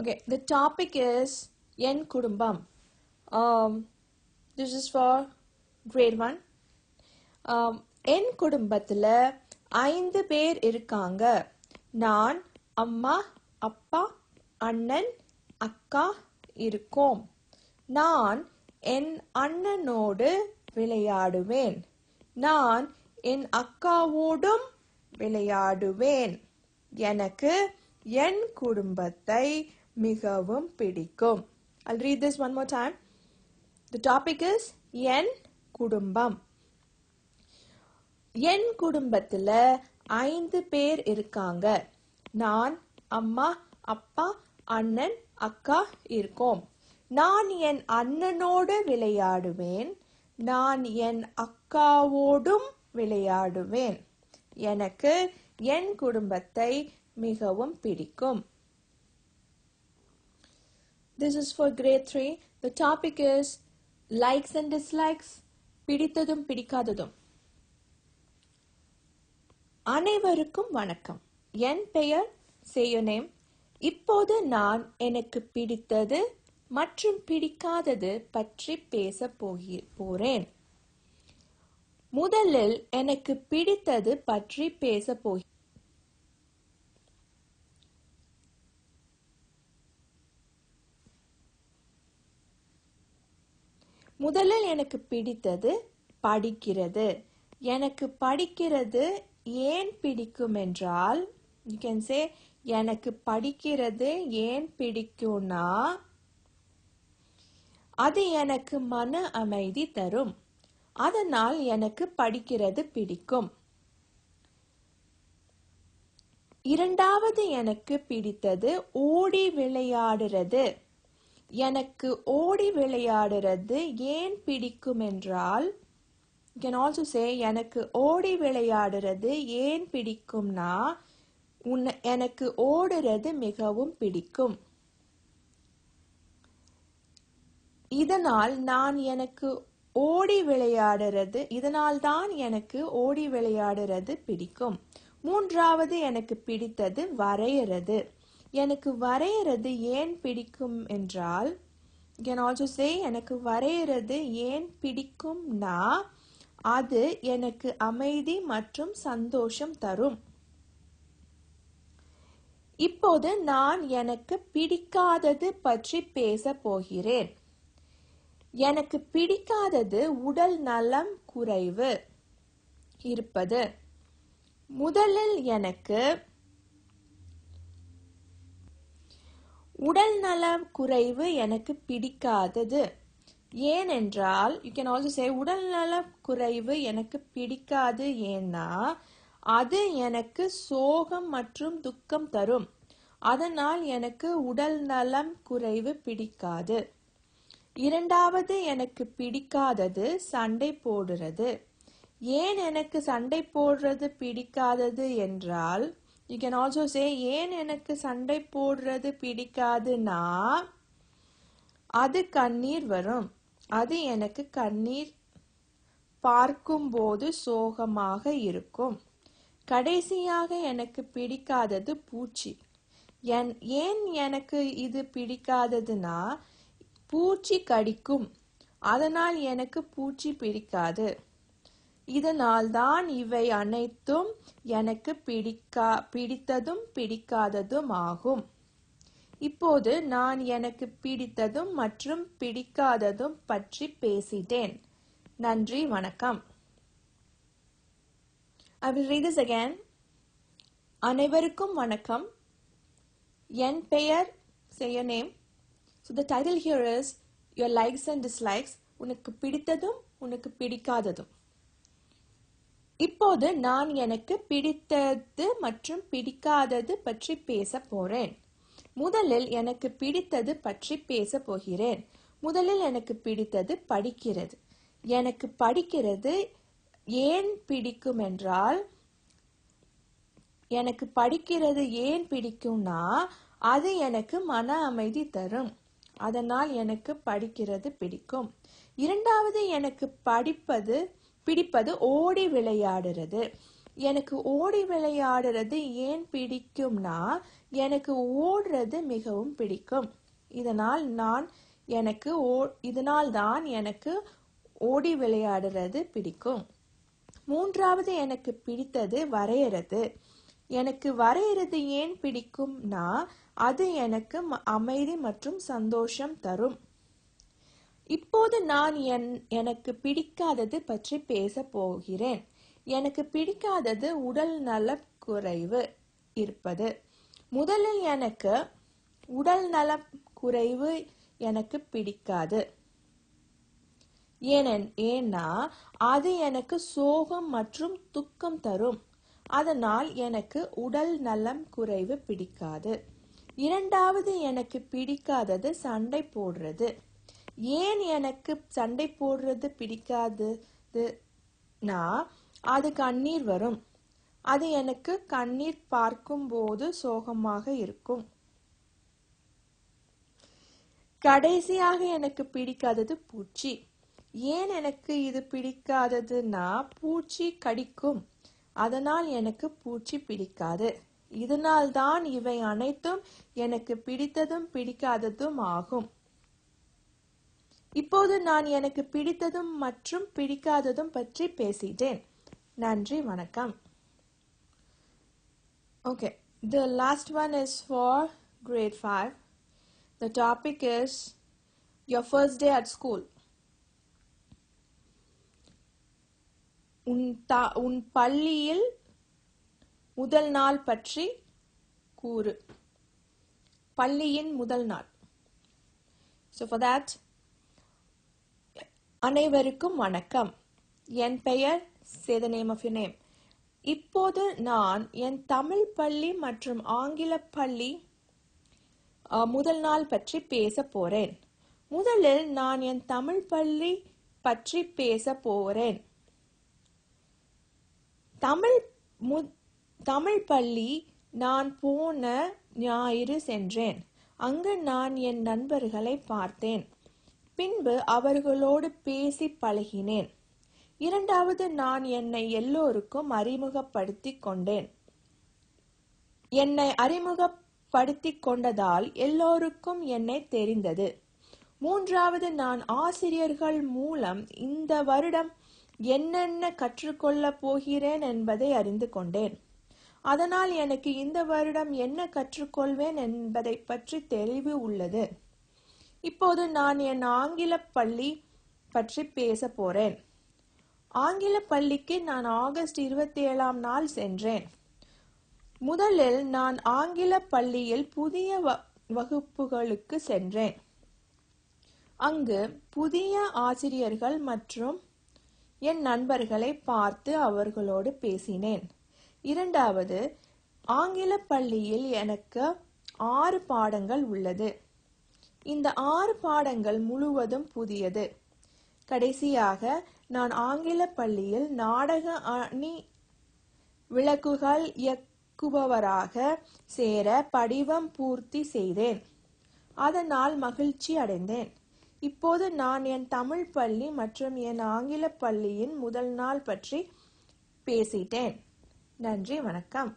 Okay, the topic is En Kudumbam. This is for grade 1. என் குடும்பத்துல 5 பேர் இருக்காங்க. நான், அம்மா, அப்பா, அண்ணன், அக்கா இருக்கோம். நான் என் அண்ணனோடு விளையாடுவேன். நான் என் அக்காவோடும் விளையாடுவேன். எனக்கு என் குடும்பத்தை மிகவும் பிடிக்கும். I'll read this one more time. The topic is என் குடும்பம். என் குடும்பத்துல 5 பேர் இருக்காங்க. நான், அம்மா, அப்பா, அண்ணன், அக்கா இருக்கோம். நான் என் அண்ணனோடு விளையாடுவேன். நான் என் அக்காவோடும் விளையாடுவேன். எனக்கு என் குடும்பத்தை மிகவும் பிடிக்கும். This is for grade 3. The topic is likes and dislikes. பிடித்ததும் பிடிக்காததும். அனைவருக்கும் வணக்கம். என் பெயர் say your name. இப்போது நான் எனக்கு பிடித்தது மற்றும் பிடிக்காதது பற்றி பேச போறேன். முதலில் எனக்கு பிடித்தது பற்றி பேச போகிறேன். முதலில் எனக்கு பிடித்தது படிக்கிறது. எனக்கு படிக்கிறது ஏன் பிடிக்கும் என்றால், you can say எனக்கு படிக்கிறது ஏன் பிடிக்கும்னா, அது எனக்கு மன அமைதி தரும். அதனால் எனக்கு படிக்கிறது பிடிக்கும். இரண்டாவது எனக்கு பிடித்தது ஓடி விளையாடுறது. எனக்கு ஓடி விளையாடுறது ஏன் பிடிக்கும் என்றால், you can also say எனக்கு ஓடி விளையாடுறது ஏன் பிடிக்கும்னா, எனக்கு ஓடுறது மிகவும் பிடிக்கும். இதனால் தான் எனக்கு ஓடி விளையாடுறது பிடிக்கும். மூன்றாவது எனக்கு பிடித்தது வரையறது. எனக்கு வரையறது ஏன் பிடிக்கும் என்றால், you can also say எனக்கு வரையறது ஏன் பிடிக்கும்னா, அது எனக்கு அமைதி மற்றும் சந்தோஷம் தரும். இப்போது நான் எனக்கு பிடிக்காதது பற்றி பேச போகிறேன். எனக்கு பிடிக்காதது உடல் நலம் குறைவு இருப்பது. முதலில் எனக்கு உடல் நலம் குறைவு எனக்கு பிடிக்காதது. ஏனென்றால், you can also say உடல் நலம் குறைவு எனக்கு பிடிக்காது ஏன்னா, அது எனக்கு சோகம் மற்றும் துக்கம் தரும். அதனால் எனக்கு உடல் நலம் குறைவு பிடிக்காது. இரண்டாவது எனக்கு பிடிக்காதது சண்டை போடுறது. ஏன் எனக்கு சண்டை போடுறது பிடிக்காதது என்றால், you can also say ஏன் எனக்கு சண்டை போடுறது பிடிக்காதுன்னா, அது கண்ணீர் வரும். அது எனக்கு கண்ணீர் பார்க்கும்போது சோகமாக இருக்கும். கடைசியாக எனக்கு பிடிக்காதது பூச்சி. ஏன் எனக்கு இது பிடிக்காததுன்னா, பூச்சி கடிக்கும். அதனால் எனக்கு பூச்சி பிடிக்காது. இதனால் தான் இவை அனைத்தும் எனக்கு பிடித்ததும் பிடிக்காததும் ஆகும். இப்போது நான் எனக்கு பிடித்ததும் மற்றும் பிடிக்காததும் பற்றி பேசிட்டேன். நன்றி, வணக்கம். I will read this again. அனைவருக்கும் வணக்கம். என் பெயர் say your name. So the title here is your likes and dislikes. உனக்கு பிடித்ததும் உனக்கு பிடிக்காததும். இப்போது நான் எனக்கு பிடித்தது மற்றும் பிடிக்காதது பற்றி பேச போறேன். முதலில் எனக்கு பிடித்தது பற்றி பேச போகிறேன். முதலில் எனக்கு பிடித்தது படிக்கிறது. எனக்கு படிக்கிறது ஏன் பிடிக்கும் என்றால், எனக்கு படிக்கிறது ஏன் பிடிக்கும்னா, அது எனக்கு மன அமைதி தரும். அதனால் எனக்கு படிக்கிறது பிடிக்கும். இரண்டாவது எனக்கு பிடிப்பது ஓடி விளையாடுறது. எனக்கு ஓடி விளையாடுறது ஏன் பிடிக்கும்னா, எனக்கு ஓடுறது மிகவும் பிடிக்கும். இதனால் தான் எனக்கு ஓடி விளையாடுறது பிடிக்கும். மூன்றாவது எனக்கு பிடித்தது வரையறது. எனக்கு வரையறது ஏன் பிடிக்கும்னா அது எனக்கு அமைதி மற்றும் சந்தோஷம் தரும். இப்போது நான் எனக்கு பிடிக்காதது பற்றி பேச போகிறேன். எனக்கு பிடிக்காதது உடல் நலக்குறைவு இருப்பது. முதலில் எனக்கு உடல் நலக்குறைவு எனக்கு பிடிக்காது. ஏன்னா அது எனக்கு சோகம் மற்றும் துக்கம் தரும். அதனால் எனக்கு உடல் நலம் குறைவு பிடிக்காது. இரண்டாவது எனக்கு பிடிக்காதது சண்டை போடுறது. ஏன் எனக்கு சண்டை போடுறது பிடிக்காதுன்னா அது கண்ணீர் வரும். அது எனக்கு கண்ணீர் பார்க்கும் போது சோகமாக இருக்கும். கடைசியாக எனக்கு பிடிக்காதது பூச்சி. ஏன் எனக்கு இது பிடிக்காததுன்னா பூச்சி கடிக்கும். அதனால் எனக்கு பூச்சி பிடிக்காது. இதனால் தான் இவை அனைத்தும் எனக்கு பிடித்ததும் பிடிக்காததும் ஆகும். இப்போது நான் எனக்கு பிடித்ததும் மற்றும் பிடிக்காததும் பற்றி பேசிட்டேன். நன்றி, வணக்கம். Okay, the last one is for grade 5. The topic is your first day at school. உன் பள்ளியில் முதல் நாள் பற்றி கூறு. பள்ளியின் முதல் நாள். So for that, அனைவருக்கும் வணக்கம். என் பெயர், say the name of your name. இப்போது நான் என் தமிழ் பள்ளி மற்றும் ஆங்கில பள்ளி முதல் நாள் பற்றி பேச போறேன். முதலில் நான் என் தமிழ் பள்ளி பற்றி பேச போறேன். தமிழ் பள்ளி நான் போன ஞாயிறு சென்றேன். அங்கு நான் என் நண்பர்களை பார்த்தேன். பின்பு அவர்களோடு பேசி பழகினேன். இரண்டாவது நான் என்னை எல்லோருக்கும் அறிமுகப்படுத்திக் கொண்டேன். என்னை அறிமுகப்படுத்திக் கொண்டதால் எல்லோருக்கும் என்னை தெரிந்தது. மூன்றாவது நான் ஆசிரியர்கள் மூலம் இந்த வருடம் என்னென்ன கற்றுக்கொள்ளப் போகிறேன் என்பதை அறிந்து கொண்டேன். அதனால் எனக்கு இந்த வருடம் என்ன கற்றுக்கொள்வேன் என்பதை பற்றி தெளிவு உள்ளது. இப்போது நான் என் ஆங்கில பள்ளி பற்றி பேச போறேன். ஆங்கில பள்ளிக்கு நான் ஆகஸ்ட் 27ஆம் நாள் சென்றேன். முதலில் நான் ஆங்கில பள்ளியில் புதிய வகுப்புகளுக்கு சென்றேன். அங்கு புதிய ஆசிரியர்கள் மற்றும் என் நண்பர்களை பார்த்து அவர்களோடு பேசினேன். இரண்டாவது, ஆங்கில பள்ளியில் எனக்கு 6 பாடங்கள் உள்ளது. இந்த 6 பாடங்கள் முழுவதும் புதியது. கடைசியாக நான் ஆங்கில பள்ளியில் நாடக அணி விளக்குகள் இயக்குபவராக சேர படிவம் பூர்த்தி செய்தேன். அதனால் மகிழ்ச்சி அடைந்தேன். இப்போது நான் என் தமிழ் பள்ளி மற்றும் என் ஆங்கில பள்ளியின் முதல் நாள் பற்றி பேசிட்டேன். நன்றி, வணக்கம்.